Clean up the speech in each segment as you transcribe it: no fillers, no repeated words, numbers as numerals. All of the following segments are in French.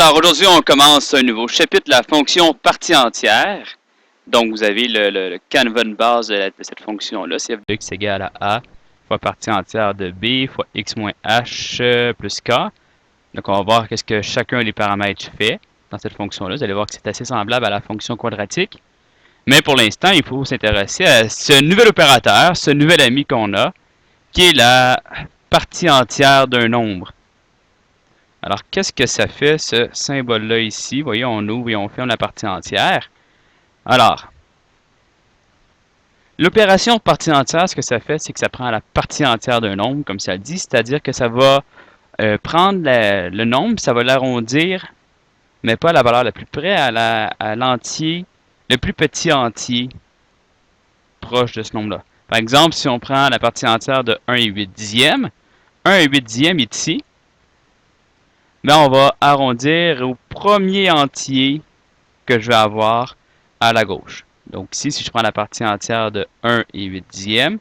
Alors aujourd'hui, on commence un nouveau chapitre, la fonction partie entière. Donc vous avez le canevas de base de cette fonction-là, c'est f de x égale à fois partie entière de b fois x moins h plus k. Donc on va voir qu'est-ce que chacun des paramètres fait dans cette fonction-là. Vous allez voir que c'est assez semblable à la fonction quadratique. Mais pour l'instant, il faut s'intéresser à ce nouvel opérateur, ce nouvel ami qu'on a, qui est la partie entière d'un nombre. Alors, qu'est-ce que ça fait, ce symbole-là ici? Vous voyez, on ouvre et on ferme la partie entière. Alors, l'opération partie entière, ce que ça fait, c'est que ça prend la partie entière d'un nombre, comme ça le dit, c'est-à-dire que ça va prendre le nombre, ça va l'arrondir, mais pas à la valeur la plus près, à l'entier, le plus petit entier proche de ce nombre-là. Par exemple, si on prend la partie entière de 1 et 8 dixièmes, 1 et 8 dixièmes est ici, ben on va arrondir au premier entier que je vais avoir à la gauche. Donc ici, si je prends la partie entière de 1 et 8 dixièmes,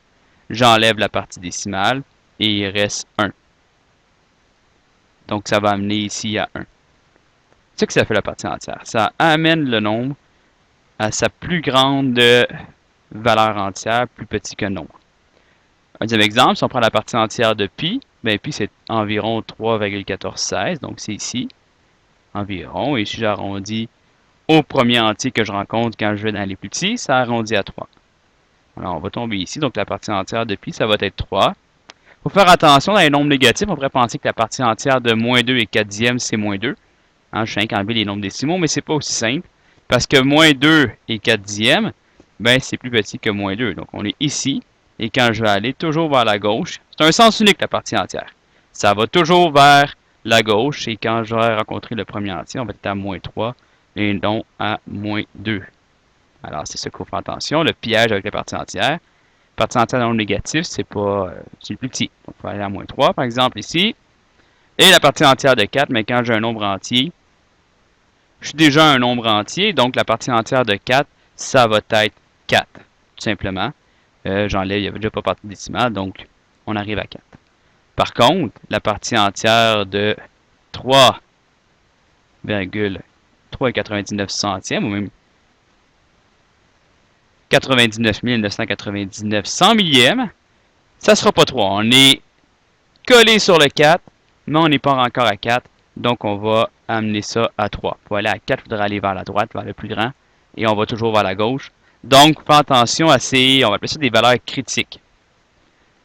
j'enlève la partie décimale et il reste 1. Donc ça va amener ici à 1. C'est ce que ça fait la partie entière. Ça amène le nombre à sa plus grande valeur entière, plus petit que nombre. Un deuxième exemple, si on prend la partie entière de pi, ben pi c'est environ 3,1416, donc c'est ici, environ, et si j'arrondis au premier entier que je rencontre quand je vais dans les plus petits, ça arrondit à 3. Alors on va tomber ici, donc la partie entière de pi, ça va être 3. Il faut faire attention dans les nombres négatifs, on pourrait penser que la partie entière de moins 2 et 4 dixièmes, c'est moins 2. Je viens qu'enlever les nombres décimaux, mais c'est pas aussi simple, parce que moins 2 et 4 dixièmes, ben c'est plus petit que moins 2. Donc on est ici, et quand je vais aller toujours vers la gauche, c'est un sens unique la partie entière. Ça va toujours vers la gauche, et quand je vais rencontrer le premier entier, on va être à moins 3, et non à moins 2. Alors c'est ça qu'il faut faire attention, le piège avec la partie entière. La partie entière dans le négatif, c'est pas c'est le plus petit. Donc il faut aller à moins 3, par exemple, ici. Et la partie entière de 4, mais quand j'ai un nombre entier, je suis déjà un nombre entier, donc la partie entière de 4, ça va être 4, tout simplement. J'enlève, il n'y avait déjà pas partie décimale, donc on arrive à 4. Par contre, la partie entière de 3,399 centièmes, ou même 99 999 100 millièmes, ça ne sera pas 3. On est collé sur le 4, mais on n'est pas encore à 4. Donc, on va amener ça à 3. Pour aller à 4, il faudra aller vers la droite, vers le plus grand. Et on va toujours vers la gauche. Donc, fais attention à ces, on va appeler ça des valeurs critiques.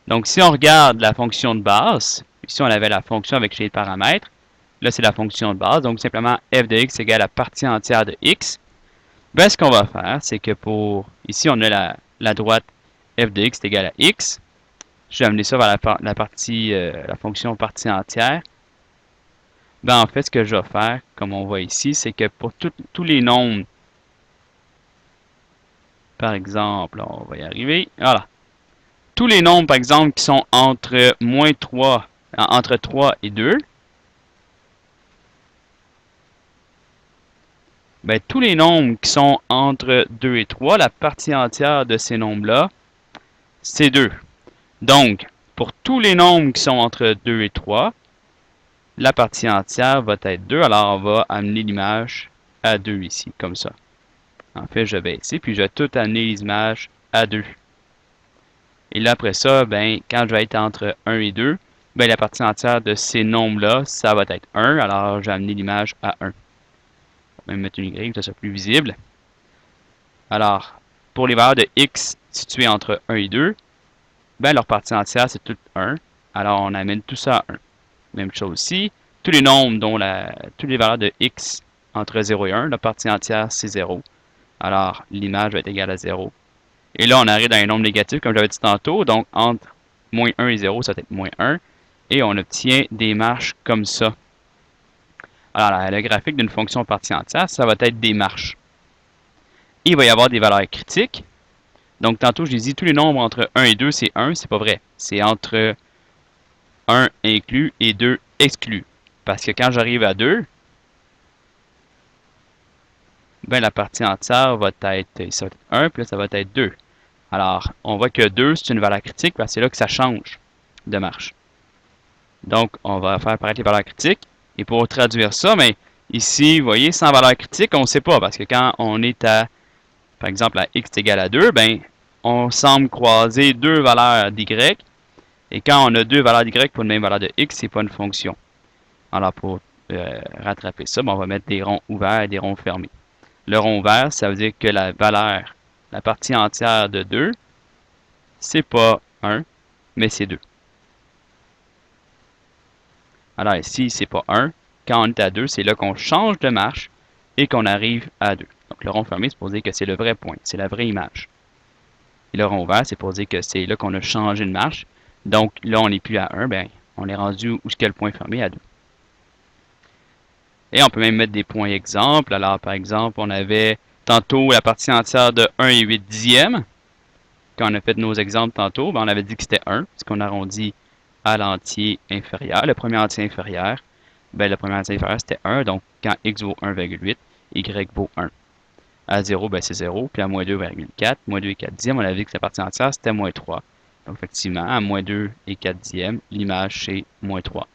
Donc, si on regarde la fonction de base, ici on avait la fonction avec les paramètres. Là, c'est la fonction de base. Donc, simplement, f de x égale la partie entière de x. Ben, ce qu'on va faire, c'est que pour, ici, on a la droite f de x est égal à x. Je vais amener ça vers la fonction partie entière. Ben, en fait, ce que je vais faire, comme on voit ici, c'est que pour tous les nombres, par exemple, on va y arriver, voilà. Tous les nombres, par exemple, qui sont entre moins 3, entre 3 et 2, ben, tous les nombres qui sont entre 2 et 3, la partie entière de ces nombres-là, c'est 2. Donc, pour tous les nombres qui sont entre 2 et 3, la partie entière va être 2, alors on va amener l'image à 2 ici, comme ça. En fait, je vais ici, puis je vais tout amener les images à 2. Et là, après ça, ben, quand je vais être entre 1 et 2, ben, la partie entière de ces nombres-là, ça va être 1, alors je vais amener l'image à 1. Je vais même mettre une Y, que ça soit plus visible. Alors, pour les valeurs de x situées entre 1 et 2, ben, leur partie entière, c'est tout 1, alors on amène tout ça à 1. Même chose ici. Tous les nombres dont toutes les valeurs de x entre 0 et 1, la partie entière, c'est 0. Alors, l'image va être égale à 0. Et là, on arrive dans un nombre négatif, comme j'avais dit tantôt. Donc, entre moins 1 et 0, ça va être moins 1. Et on obtient des marches comme ça. Alors, le graphique d'une fonction partie entière, ça va être des marches. Il va y avoir des valeurs critiques. Donc, tantôt, je l'ai dit, tous les nombres entre 1 et 2, c'est 1. C'est pas vrai. C'est entre 1 inclus et 2 exclus. Parce que quand j'arrive à 2, ben, la partie entière va être, ça va être 1, puis là, ça va être 2. Alors, on voit que 2, c'est une valeur critique, parce que c'est là que ça change de marche. Donc, on va faire apparaître les valeurs critiques. Et pour traduire ça, mais Ici, vous voyez, sans valeur critique, on ne sait pas, parce que quand on est à, par exemple, à x est égal à 2, ben, on semble croiser deux valeurs d'y, et quand on a deux valeurs d'y pour une même valeur de x, c'est pas une fonction. Alors, pour rattraper ça, ben, on va mettre des ronds ouverts et des ronds fermés. Le rond ouvert, ça veut dire que la valeur, la partie entière de 2, c'est pas 1, mais c'est 2. Alors ici, c'est pas 1. Quand on est à 2, c'est là qu'on change de marche et qu'on arrive à 2. Donc le rond fermé, c'est pour dire que c'est le vrai point, c'est la vraie image. Et le rond ouvert, c'est pour dire que c'est là qu'on a changé de marche. Donc là, on n'est plus à 1, ben, on est rendu où est-ce que le point fermé à 2. Et on peut même mettre des points exemples. Alors, par exemple, on avait tantôt la partie entière de 1 et 8 dixièmes. Quand on a fait nos exemples tantôt, ben, on avait dit que c'était 1, parce qu'on arrondit à l'entier inférieur. Le premier entier inférieur, ben, le premier entier inférieur, c'était 1. Donc, quand x vaut 1,8, y vaut 1. À 0, ben, c'est 0. Puis à moins 2,4, moins 2 et 4 dixièmes, on avait vu que la partie entière, c'était moins 3. Donc, effectivement, à moins 2 et 4 dixièmes, l'image, c'est moins 3.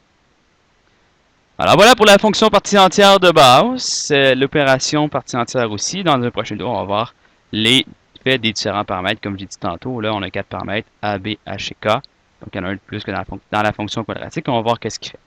Alors voilà pour la fonction partie entière de base. L'opération partie entière aussi. Dans un prochain vidéo, on va voir les faits des différents paramètres. Comme j'ai dit tantôt, là, on a 4 paramètres, A, B, H et K. Donc il y en a un de plus que dans la fonction quadratique. On va voir qu'est-ce qu'il fait.